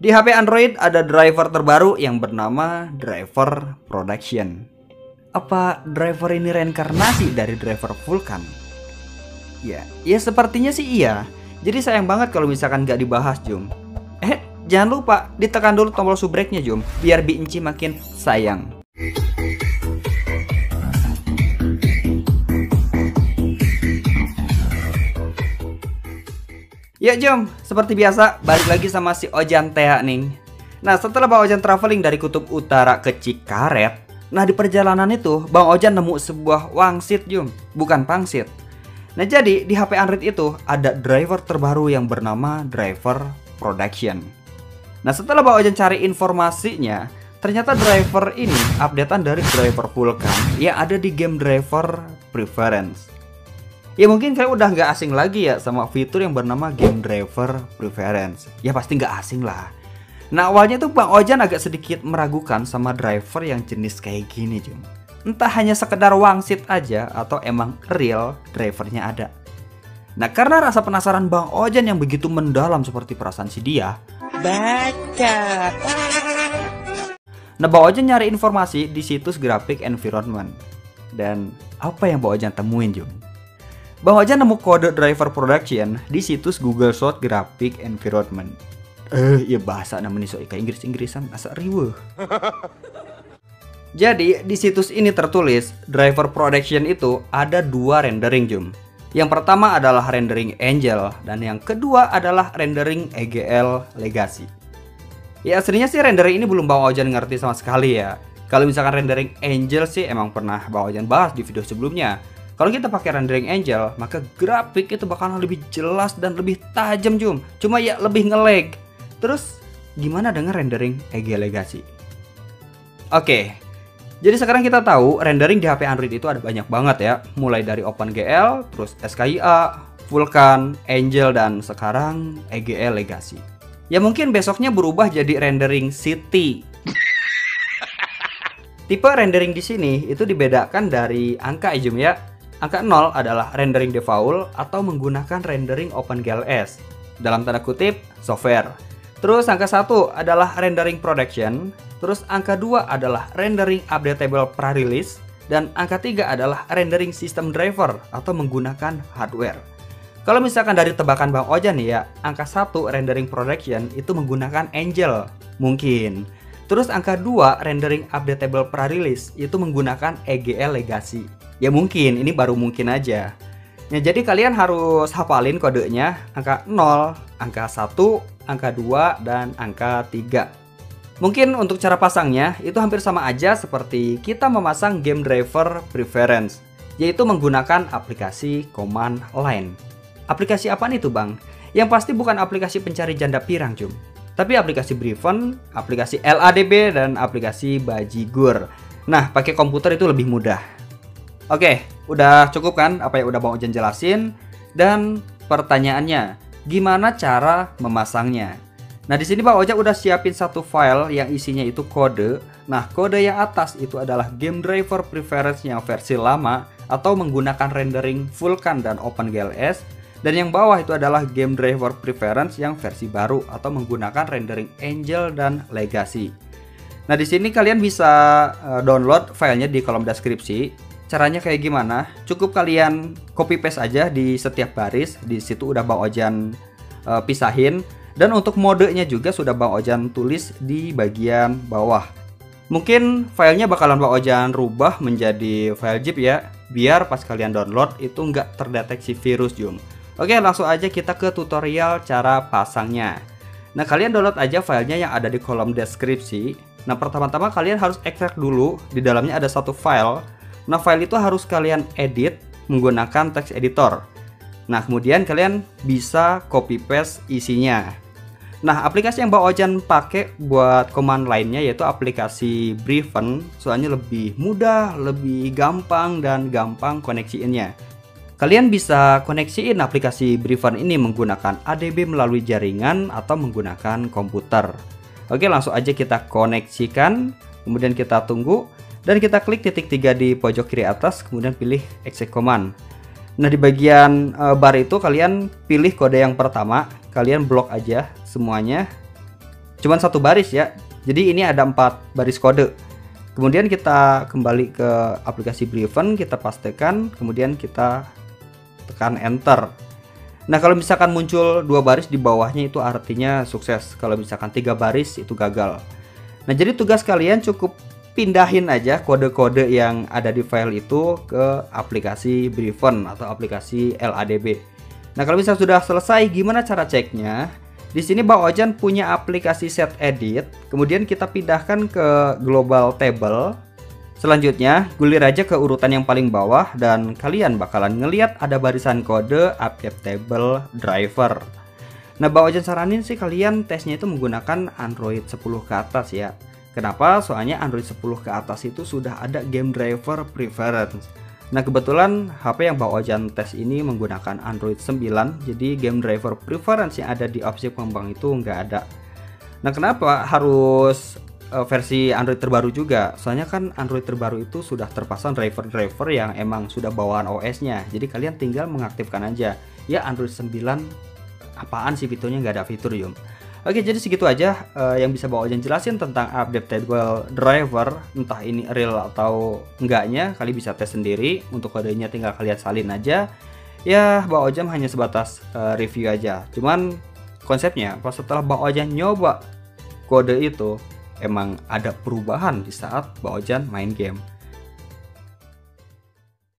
Di HP Android ada driver terbaru yang bernama driver production. Apa driver ini reinkarnasi dari driver Vulkan? Ya sepertinya sih iya. Jadi sayang banget kalau misalkan nggak dibahas, Jum. Jangan lupa ditekan dulu tombol subrek-nya, Jum, biar Binci makin sayang. Ya Jom, seperti biasa balik lagi sama si Ojan Tea nih. Nah, setelah Bang Ojan traveling dari kutub utara ke Cikaret, nah di perjalanan itu Bang Ojan nemu sebuah wangsit, Jom, bukan pangsit. Nah, jadi di HP Android itu ada driver terbaru yang bernama driver production. Nah, setelah Bang Ojan cari informasinya, ternyata driver ini updatean dari driver Vulkan yang ada di game driver preference. Ya mungkin kalian udah nggak asing lagi ya sama fitur yang bernama Game Driver Preference. Ya pasti nggak asing lah. Nah, awalnya tuh Bang Ojan agak sedikit meragukan sama driver yang jenis kayak gini, Jum. Entah hanya sekedar wangsit aja atau emang real drivernya ada. Nah, karena rasa penasaran Bang Ojan yang begitu mendalam seperti perasaan si dia, baca. Nah, Bang Ojan nyari informasi di situs Graphic Environment. Dan apa yang Bang Ojan temuin, Jum? Bang Ojan nemu kode driver production di situs Google Source Graphic Environment. Ya bahasa namanya so kayak Inggris-Inggrisan asa riweuh. Jadi di situs ini tertulis driver production itu ada dua rendering, Jum. Yang pertama adalah rendering Angel dan yang kedua adalah rendering EGL Legacy. Ya aslinya sih rendering ini belum Bang Ojan ngerti sama sekali ya. Kalau misalkan rendering Angel sih emang pernah Bang Ojan bahas di video sebelumnya. Kalau kita pakai rendering Angel, maka grafik itu bakalan lebih jelas dan lebih tajam, Jum. Cuma ya lebih nge-lag. Terus gimana dengan rendering EGL Legacy? Oke. Jadi sekarang kita tahu rendering di HP Android itu ada banyak banget ya. Mulai dari OpenGL, terus SKIA, Vulkan, Angel, dan sekarang EGL Legacy. Ya mungkin besoknya berubah jadi rendering City. Tipe rendering di sini itu dibedakan dari angka, Jum ya. Angka 0 adalah rendering default atau menggunakan rendering OpenGLS dalam tanda kutip software. Terus angka 1 adalah rendering production. Terus angka 2 adalah rendering updatable pre-release. Dan angka 3 adalah rendering system driver atau menggunakan hardware. Kalau misalkan dari tebakan Bang Ojan nih ya, angka 1 rendering production itu menggunakan Angel. Mungkin. Terus angka 2 rendering updatable pre-release itu menggunakan EGL Legacy. Ya mungkin, ini baru mungkin aja. Ya, jadi kalian harus hafalin kodenya angka 0, angka 1, angka 2, dan angka 3. Mungkin untuk cara pasangnya itu hampir sama aja seperti kita memasang game driver preference, yaitu menggunakan aplikasi command line. Aplikasi apaan itu, Bang? Yang pasti bukan aplikasi pencari janda pirang, Jum. Tapi aplikasi Briven, aplikasi LADB, dan aplikasi Bajigur. Nah, pakai komputer itu lebih mudah. Oke, udah cukup kan apa yang udah Bang Ojan jelasin? Dan pertanyaannya, gimana cara memasangnya? Nah, di sini Bang Ojan udah siapin satu file yang isinya itu kode. Nah, kode yang atas itu adalah game driver preference yang versi lama atau menggunakan rendering Vulkan dan OpenGLS. Dan yang bawah itu adalah game driver preference yang versi baru atau menggunakan rendering Angel dan Legacy. Nah, di sini kalian bisa download filenya di kolom deskripsi. Caranya kayak gimana? Cukup kalian copy paste aja di setiap baris. Di situ udah Bang Ojan pisahin. Dan untuk modenya juga sudah Bang Ojan tulis di bagian bawah. Mungkin filenya bakalan Bang Ojan rubah menjadi file zip ya, biar pas kalian download itu nggak terdeteksi virus, Jum. Oke, langsung aja kita ke tutorial cara pasangnya. Nah, kalian download aja filenya yang ada di kolom deskripsi. Nah, pertama-tama kalian harus ekstrak dulu. Di dalamnya ada satu file. Nah, file itu harus kalian edit menggunakan text editor. Nah, kemudian kalian bisa copy paste isinya. Nah, aplikasi yang Bang Ojan pakai buat command lainnya yaitu aplikasi Briven. Soalnya lebih mudah, lebih gampang, dan gampang koneksiinnya. Kalian bisa koneksiin aplikasi Briven ini menggunakan ADB melalui jaringan atau menggunakan komputer. Oke, langsung aja kita koneksikan. Kemudian kita tunggu. Dan kita klik titik 3 di pojok kiri atas, kemudian pilih execute command. Nah, di bagian bar itu kalian pilih kode yang pertama, kalian blok aja semuanya. cuman satu baris ya. Jadi ini ada 4 baris kode. Kemudian kita kembali ke aplikasi Breven, kita pastekan, kemudian kita tekan enter. Nah, kalau misalkan muncul 2 baris di bawahnya itu artinya sukses. Kalau misalkan 3 baris itu gagal. Nah, jadi tugas kalian cukup pindahin aja kode-kode yang ada di file itu ke aplikasi Breven atau aplikasi LADB. Nah, kalau misalnya sudah selesai, gimana cara ceknya? Di sini Bang Ojan punya aplikasi set edit, kemudian kita pindahkan ke global table. Selanjutnya, gulir aja ke urutan yang paling bawah dan kalian bakalan ngeliat ada barisan kode update table driver. Nah, Bang Ojan saranin sih kalian tesnya itu menggunakan Android 10 ke atas ya. Kenapa? Soalnya Android 10 ke atas itu sudah ada game driver preference. Nah, kebetulan HP yang Bang Ojan tes ini menggunakan Android 9, jadi game driver preference yang ada di opsi pengembang itu nggak ada. Nah, kenapa harus versi Android terbaru juga? Soalnya kan Android terbaru itu sudah terpasang driver-driver yang emang sudah bawaan OS-nya. Jadi kalian tinggal mengaktifkan aja. Ya, Android 9 apaan sih fiturnya, nggak ada fitur Yum. Oke, jadi segitu aja yang bisa Bang Ojan jelasin tentang update table driver. Entah ini real atau enggaknya, kalian bisa tes sendiri. Untuk kodenya tinggal kalian salin aja. Ya, Bang Ojan hanya sebatas review aja. Cuman konsepnya pas setelah Bang Ojan nyoba kode itu, emang ada perubahan di saat Bang Ojan main game.